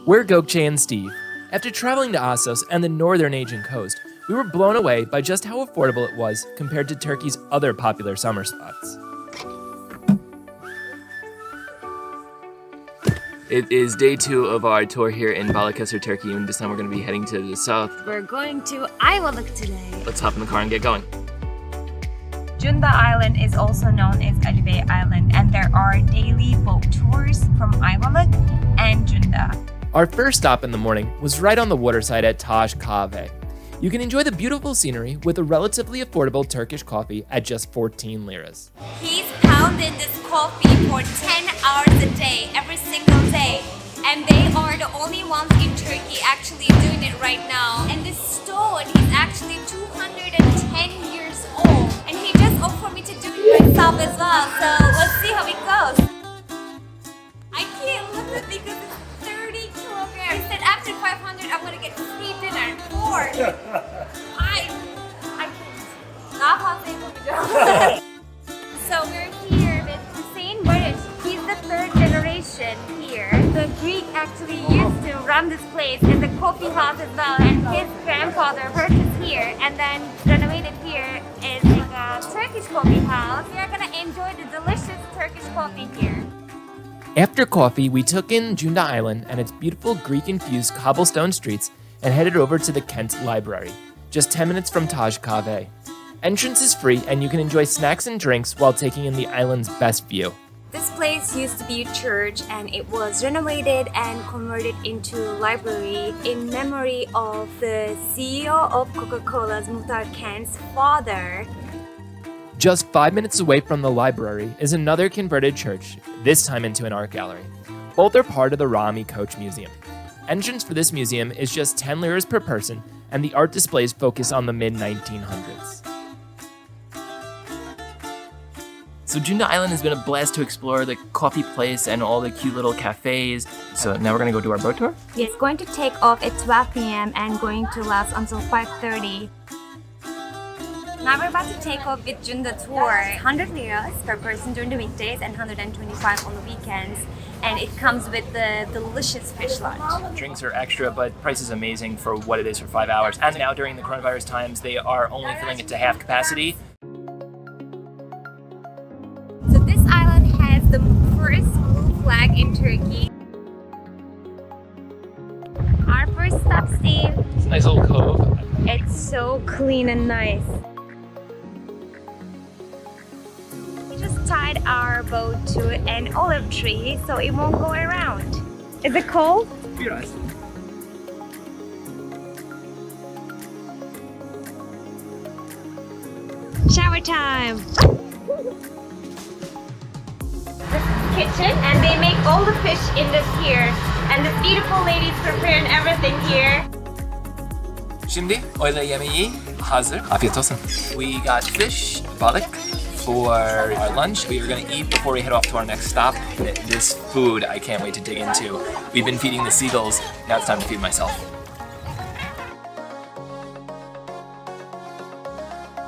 We're Gökçe and Steve. After traveling to Assos and the northern Aegean coast, we were blown away by just how affordable it was compared to Turkey's other popular summer spots. It is day 2 of our tour here in Balıkesir, Turkey, and this time we're going to be heading to the south. We're going to Ayvalık today. Let's hop in the car and get going. Cunda Island is also known as Ali Bey Island, and there are daily boat tours from Ayvalık and Cunda. Our first stop in the morning was right on the waterside at Taj Kahve. You can enjoy the beautiful scenery with a relatively affordable Turkish coffee at just 14 liras. He's pounding this coffee for 10 hours a day, every single day. And they are the only ones in Turkey actually doing it right now. And this stone, he's actually 210 years old. And he just offered me to do it myself as well. So let's see how it goes. I can't look at it because it's 30 kilograms. He said after 500, I'm gonna get free dinner. 4. I can't. Daha fazla yapamayacağım. So we're here with Hüseyin Barış. He's the 3rd generation here. The Greek actually used to run this place and the coffee house as well. And his grandfather purchased here and then renovated here as like a Turkish coffee house. We are gonna enjoy the delicious Turkish coffee here. After coffee, we took in Cunda Island and its beautiful Greek-infused cobblestone streets and headed over to the Kent Library, just 10 minutes from Taj Kahve. Entrance is free and you can enjoy snacks and drinks while taking in the island's best view. This place used to be a church and it was renovated and converted into a library in memory of the CEO of Coca-Cola's Muhtar Kent's father. Just 5 minutes away from the library is another converted church, this time into an art gallery. Both are part of the Rami Koç Museum. Entrance for this museum is just 10 liras per person, and the art displays focus on the mid-1900s. So Cunda Island has been a blast to explore the coffee place and all the cute little cafes. So now we're gonna go do our boat tour? It's going to take off at 12 p.m. and going to last until 5:30. Now we're about to take off with Cunda tour. 100 liras per person during the weekdays and 125 on the weekends. And it comes with the delicious fish lunch. Drinks are extra, but price is amazing for what it is for 5 hours. And now during the coronavirus times, they are only filling it to half capacity. So this island has the first blue flag in Turkey. Our first stop, Steve. It's a nice little cove. It's so clean and nice. We just tied our boat to an olive tree so it won't go around. Is it cold? Yes. Shower time! Kitchen and they make all the fish in this here and the beautiful ladies preparing everything here. Şimdi öğle yemeği hazır. Afiyet olsun. We got fish, balık, for our lunch. We are going to eat before we head off to our next stop. This food I can't wait to dig into. We've been feeding the seagulls. Now it's time to feed myself.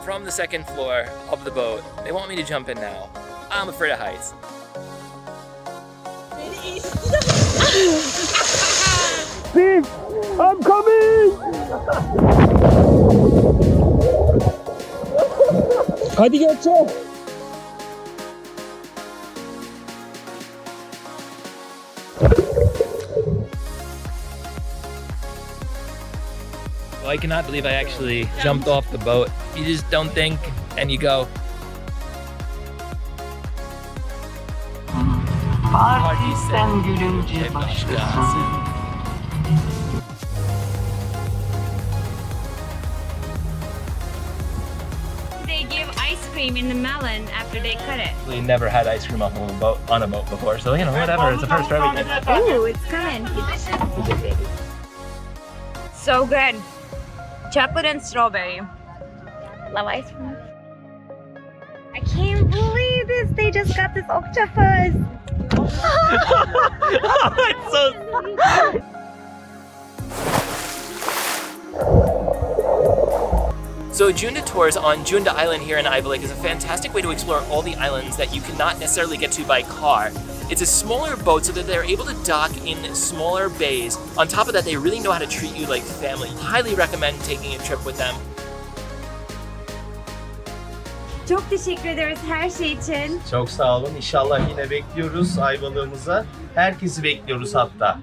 From the 2nd floor of the boat, they want me to jump in now. I'm afraid of heights. Steve, I'm coming! Hadi Gökçe! Well, I cannot believe I actually jumped off the boat. You just don't think, and you go. Parti sen gülünce başkasın. They give ice cream in the melon after they cut it. We never had ice cream on a boat before, so you know, whatever. It's a first for everything. Ooh, it's coming. So good. Chocolate and strawberry. Love ice cream. I can't believe this. They just got this octopus. It's so. So Junda Tours on Junda Island here in Ayvalık is a fantastic way to explore all the islands that you cannot necessarily get to by car. It's a smaller boat so that they're able to dock in smaller bays. On top of that, they really know how to treat you like family. Highly recommend taking a trip with them. Çok teşekkür ederiz her şey için. Çok sağ olun. İnşallah yine bekliyoruz Ayvalık'ımıza. Herkesi bekliyoruz hatta.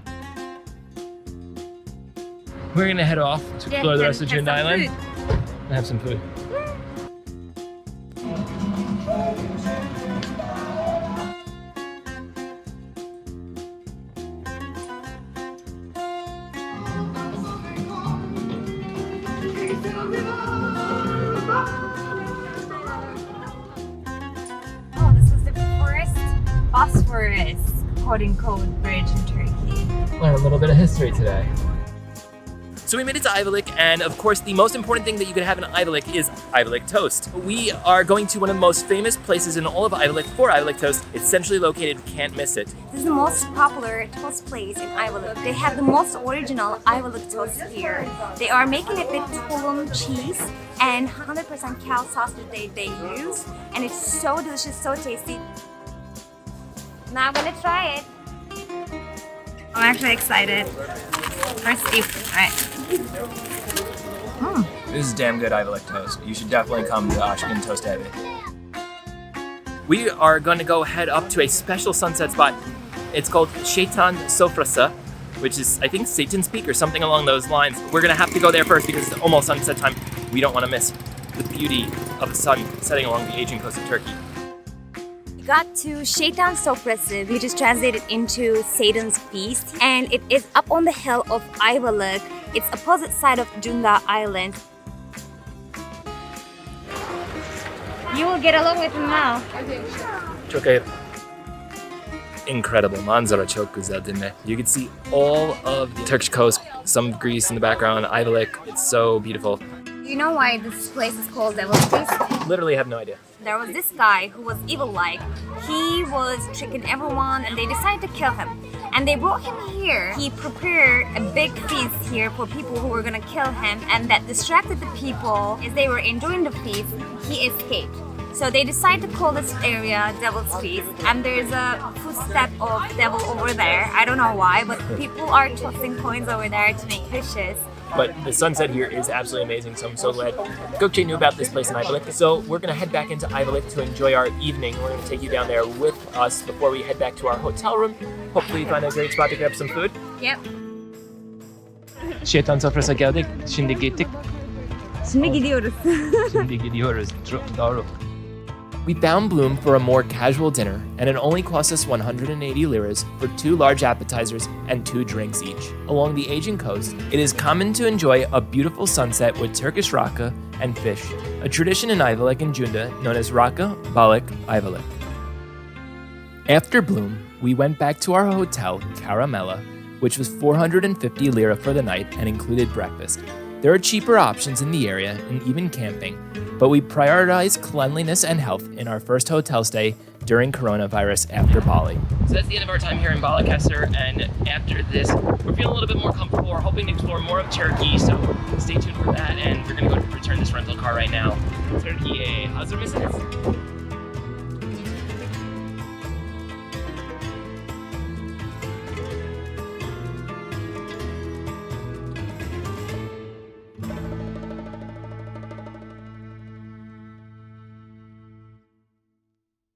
We're gonna head off to explore the rest of Junda Island and have some food. Oh, this is the first Bosphorus quote-unquote bridge in Turkey. Learn a little bit of history today. So we made it to Ayvalık, and of course the most important thing that you can have in Ayvalık is Ayvalık toast. We are going to one of the most famous places in all of Ayvalık for Ayvalık toast. It's centrally located, can't miss it. This is the most popular toast place in Ayvalık. They have the most original Ayvalık toast here. They are making it with tulum cheese and 100% cow sauce that they use, and it's so delicious, so tasty. Now I'm gonna try it. I'm actually excited. First deep, alright. This is damn good Ayvalık toast. You should definitely come to Aşkın Toast Evi. We are going to go head up to a special sunset spot. It's called Şeytan Sofrası, which is, I think, Satan's Peak or something along those lines. We're going to have to go there first because it's almost sunset time. We don't want to miss the beauty of the sun setting along the Aegean coast of Turkey. We got to Şeytan Sofrası, which is translated into Satan's Feast, and it is up on the hill of Ayvalık. It's opposite side of Junda Island. You will get along with him now. Çok iyi. Incredible. Manzara çok güzel değil mi? You can see all of the Turkish coast, some of Greece in the background, Ayvalık. It's so beautiful. You know why this place is called Devil's Feast? Literally have no idea. There was this guy who was evil-like. He was tricking everyone and they decided to kill him. And they brought him here. He prepared a big feast here for people who were gonna kill him, and that distracted the people. As they were enjoying the feast, he escaped. So they decided to call this area Devil's Feast, and there's a footstep of devil over there. I don't know why, but people are tossing coins over there to make wishes. But the sunset here is absolutely amazing, so I'm so glad Gökçe knew about this place in Ayvalık. So we're going to head back into Ayvalık to enjoy our evening. We're going to take you down there with us before we head back to our hotel room. Hopefully find a great spot to grab some food. Yep. Şeytan Sofrası'na geldik. Şimdi gittik. Şimdi gidiyoruz. Şimdi gidiyoruz. Doğru. We found Bloom for a more casual dinner, and it only cost us 180 liras for 2 large appetizers and 2 drinks each. Along the Aegean coast, it is common to enjoy a beautiful sunset with Turkish rakı and fish, a tradition in Ayvalık and Junda known as rakı, balık, Ayvalık. After Bloom, we went back to our hotel, Caramella, which was 450 lira for the night and included breakfast. There are cheaper options in the area and even camping, but we prioritized cleanliness and health in our first hotel stay during coronavirus after Bali. So that's the end of our time here in Balıkesir, and after this, we're feeling a little bit more comfortable. We're hoping to explore more of Turkey, so stay tuned for that, and we're gonna go return this rental car right now. Turkey'ye hazır mısınız?